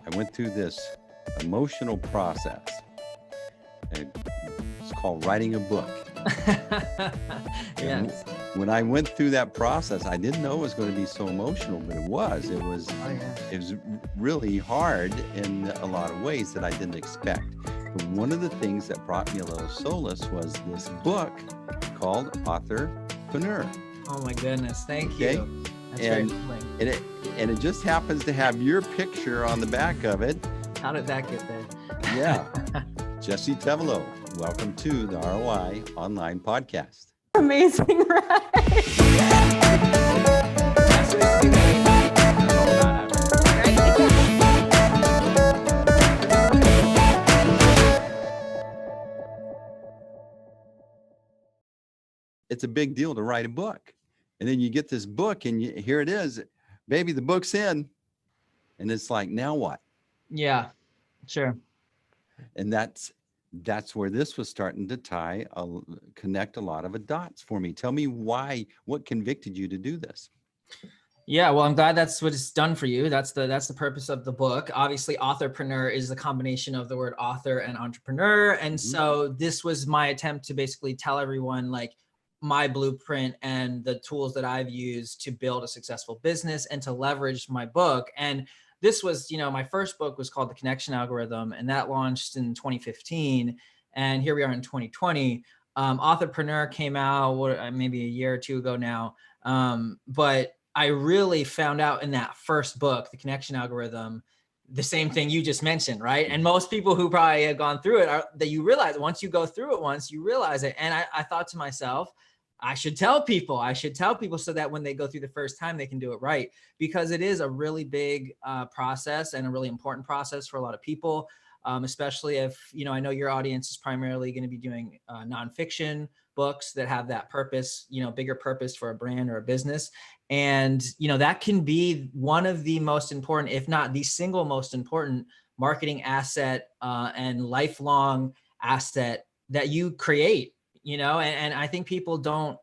I went through this emotional process. And it's called writing a book. And Yes. when I went through that process, I didn't know it was going to be so emotional, but it was. Oh, yeah. It was really hard in a lot of ways that I didn't expect. But one of the things that brought me a little solace was this book called Authorpreneur. Oh my goodness. Thank Okay. you. That's very And humbling. and it just happens to have your picture on the back of it. How did that get there? Yeah. Jesse Tevelow, welcome to the ROI Online Podcast. Amazing, right? Best way to do that. It's a big deal to write a book. And then you get this book and here it is, baby, the book's in. And it's like, now what? Yeah, sure. And that's where this was starting to connect a lot of the dots for me. Tell me what convicted you to do this? Yeah, well, I'm glad that's what it's done for you. That's the purpose of the book. Obviously, authorpreneur is the combination of the word author and entrepreneur. And so this was my attempt to basically tell everyone like my blueprint and the tools that I've used to build a successful business and to leverage my book. And this was, my first book was called The Connection Algorithm, and that launched in 2015. And here we are in 2020. Authorpreneur came out maybe a year or two ago now. But I really found out in that first book, The Connection Algorithm, the same thing you just mentioned, right? And most people who probably have gone through it that you realize once you go through it once, you realize it. And I thought to myself, I should tell people so that when they go through the first time, they can do it right, because it is a really big process and a really important process for a lot of people, especially if, I know your audience is primarily going to be doing nonfiction books that have that purpose, bigger purpose for a brand or a business. And, that can be one of the most important, if not the single most important marketing asset and lifelong asset that you create. And I think people don't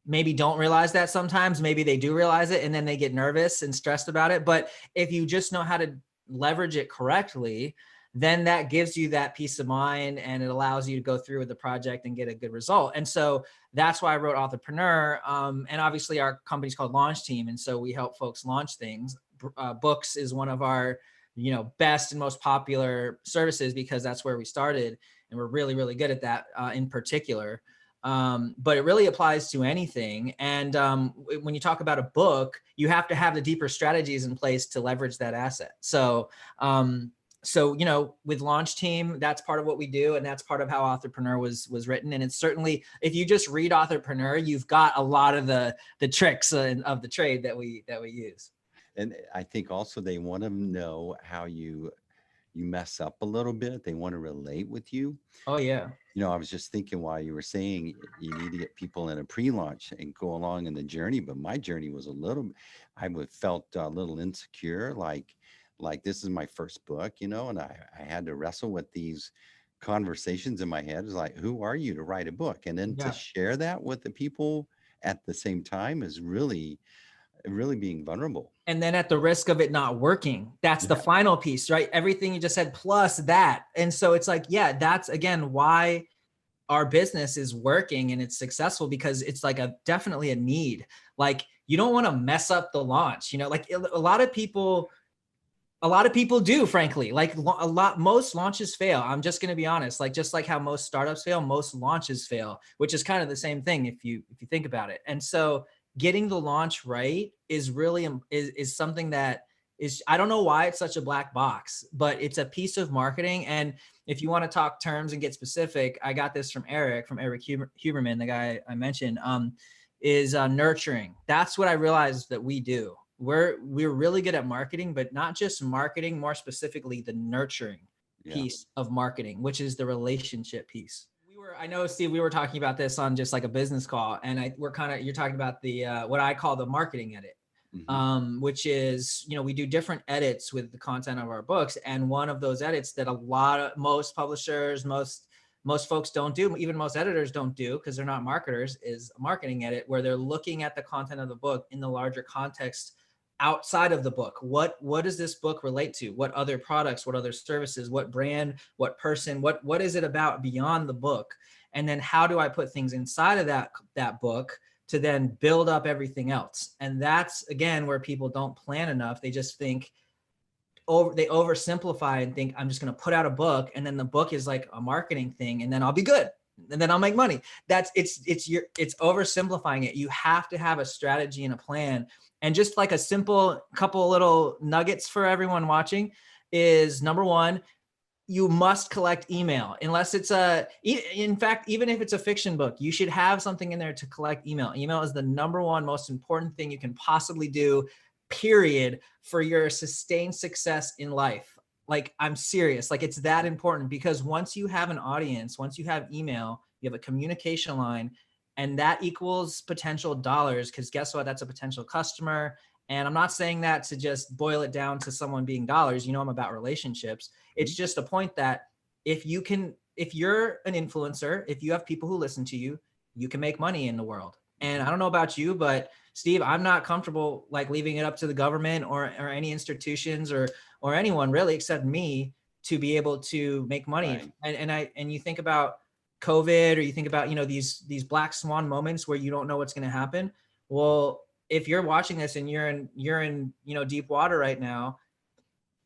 realize that sometimes. Maybe they do realize it and then they get nervous and stressed about it. But if you just know how to leverage it correctly, then that gives you that peace of mind and it allows you to go through with the project and get a good result. And so that's why I wrote Authorpreneur. And obviously our company's called LaunchTeam. And so we help folks launch things. Books is one of our, best and most popular services because that's where we started. And we're really, really good at that in particular. But it really applies to anything. And when you talk about a book, you have to have the deeper strategies in place to leverage that asset. So, with LaunchTeam, that's part of what we do. And that's part of how Authorpreneur was written. And it's certainly, if you just read Authorpreneur, you've got a lot of the tricks of the trade that we use. And I think also they want to know how you mess up a little bit. They want to relate with you. Oh, yeah. I was just thinking while you were saying you need to get people in a pre-launch and go along in the journey. But my journey was I felt a little insecure, like this is my first book, and I had to wrestle with these conversations in my head. It was like, who are you to write a book? And then to share that with the people at the same time is really being vulnerable. And then at the risk of it not working, that's the final piece, right? Everything you just said, plus that. And so it's like, that's again, why our business is working and it's successful, because it's like definitely a need. Like you don't want to mess up the launch, like a lot of people do, frankly, like most launches fail. I'm just going to be honest, like, just like how most startups fail, most launches fail, which is kind of the same thing if you think about it. And so getting the launch right is really is something that is, I don't know why it's such a black box, but it's a piece of marketing. And if you want to talk terms and get specific, I got this from Eric Huberman, the guy I mentioned, is nurturing. That's what I realized that we do. We're really good at marketing, but not just marketing, more specifically the nurturing piece of marketing, which is the relationship piece. I know, Steve, we were talking about this on just like a business call, and you're talking about the what I call the marketing edit, which is, we do different edits with the content of our books. And one of those edits that most publishers, most folks don't do, even most editors don't do, because they're not marketers, is a marketing edit where they're looking at the content of the book in the larger context outside of the book. What does this book relate to? What other products, what other services, what brand, what person, what is it about beyond the book? And then how do I put things inside of that book to then build up everything else? And that's, again, where people don't plan enough. They just think, they oversimplify and think, I'm just going to put out a book, and then the book is like a marketing thing, and then I'll be good, and then I'll make money. It's oversimplifying it. You have to have a strategy and a plan. And just like a simple couple little nuggets for everyone watching is, number one, you must collect email. Unless it's in fact, even if it's a fiction book, you should have something in there to collect email. Email is the number one most important thing you can possibly do, period, for your sustained success in life. Like, I'm serious. Like, it's that important, because once you have an audience, once you have email, you have a communication line, and that equals potential dollars, because guess what? That's a potential customer. And I'm not saying that to just boil it down to someone being dollars. You know, I'm about relationships. It's just a point that if you're an influencer, if you have people who listen to you, you can make money in the world. And I don't know about you, but Steve, I'm not comfortable like leaving it up to the government or any institutions or anyone really, except me, to be able to make money. Right. And you think about COVID, or you think about, these black swan moments where you don't know what's going to happen. Well, if you're watching this and you're in deep water right now,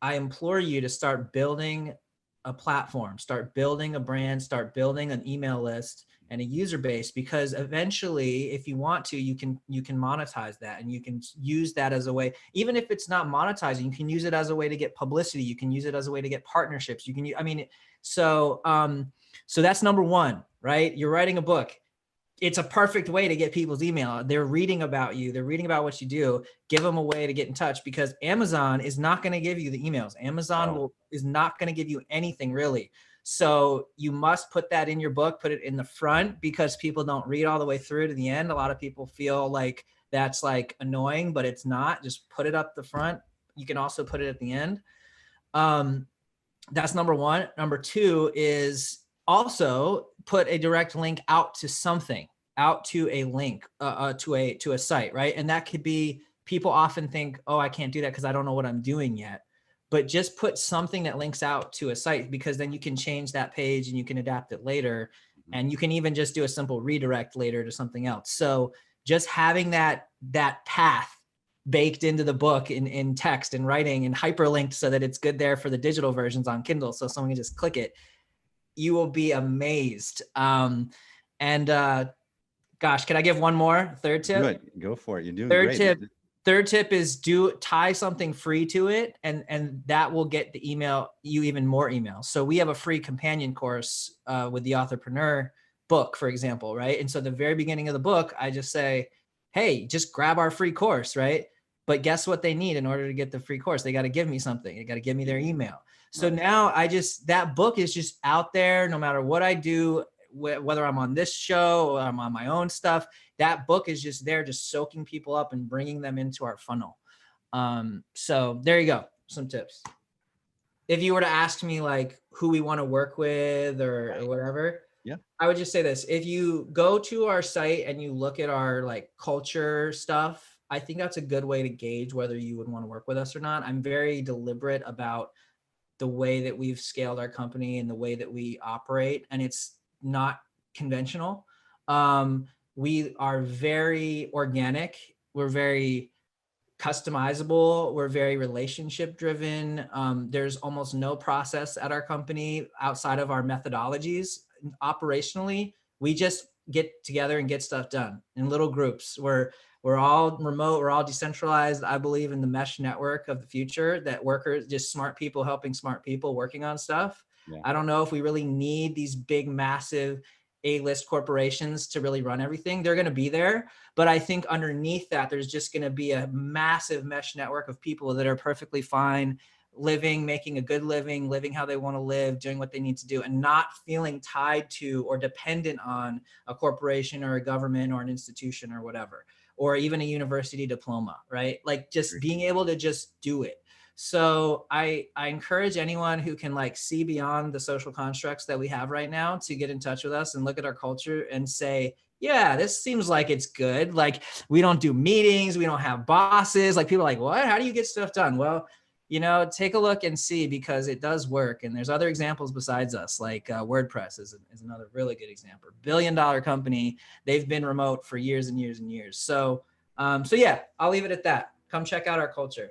I implore you to start building a platform, start building a brand, start building an email list and a user base, because eventually, if you want to, you can monetize that, and you can use that as a way. Even if it's not monetizing, you can use it as a way to get publicity. You can use it as a way to get partnerships. So that's number one, right? You're writing a book. It's a perfect way to get people's email. They're reading about you. They're reading about what you do. Give them a way to get in touch, because Amazon is not going to give you the emails. Amazon is not going to give you anything, really. So you must put that in your book, put it in the front, because people don't read all the way through to the end. A lot of people feel like that's like annoying, but it's not. Just put it up the front. You can also put it at the end. That's number one. Number two is also put a direct link out to something, out to a link, to a site, right? And that could be, people often think, oh, I can't do that because I don't know what I'm doing yet. But just put something that links out to a site, because then you can change that page and you can adapt it later. And you can even just do a simple redirect later to something else. So just having that path baked into the book in text and writing and hyperlinked so that it's good there for the digital versions on Kindle, so someone can just click it, you will be amazed. Gosh, can I give one more? Third tip? Good. Go for it. You're doing great. Third tip is tie something free to it, and that will get you even more emails. So we have a free companion course with the Authorpreneur book, for example, right? And so the very beginning of the book, I just say, hey, just grab our free course, right? But guess what they need in order to get the free course? They got to give me something. They got to give me their email. So now that book is just out there, no matter what I do, whether I'm on this show or I'm on my own stuff, that book is just there, just soaking people up and bringing them into our funnel. So there you go. Some tips. If you were to ask me like who we want to work with or whatever, I would just say this. If you go to our site and you look at our like culture stuff, I think that's a good way to gauge whether you would want to work with us or not. I'm very deliberate about the way that we've scaled our company and the way that we operate, and it's not conventional. We are very organic. We're very customizable. We're very relationship driven. There's almost no process at our company outside of our methodologies. Operationally, we just get together and get stuff done in little groups. We're all remote. We're all decentralized. I believe in the mesh network of the future, that workers, just smart people helping smart people working on stuff. Yeah. I don't know if we really need these big, massive A-list corporations to really run everything. They're going to be there. But I think underneath that, there's just going to be a massive mesh network of people that are perfectly fine living, making a good living, living how they want to live, doing what they need to do, and not feeling tied to or dependent on a corporation or a government or an institution or whatever, or even a university diploma, right? Like just being able to just do it. So I encourage anyone who can like see beyond the social constructs that we have right now to get in touch with us and look at our culture and say, yeah, this seems like it's good. Like, we don't do meetings, we don't have bosses. Like, people are like, what? How do you get stuff done? Well, take a look and see, because it does work. And there's other examples besides us, like WordPress is another really good example. $1 billion company. They've been remote for years and years and years. So yeah, I'll leave it at that. Come check out our culture.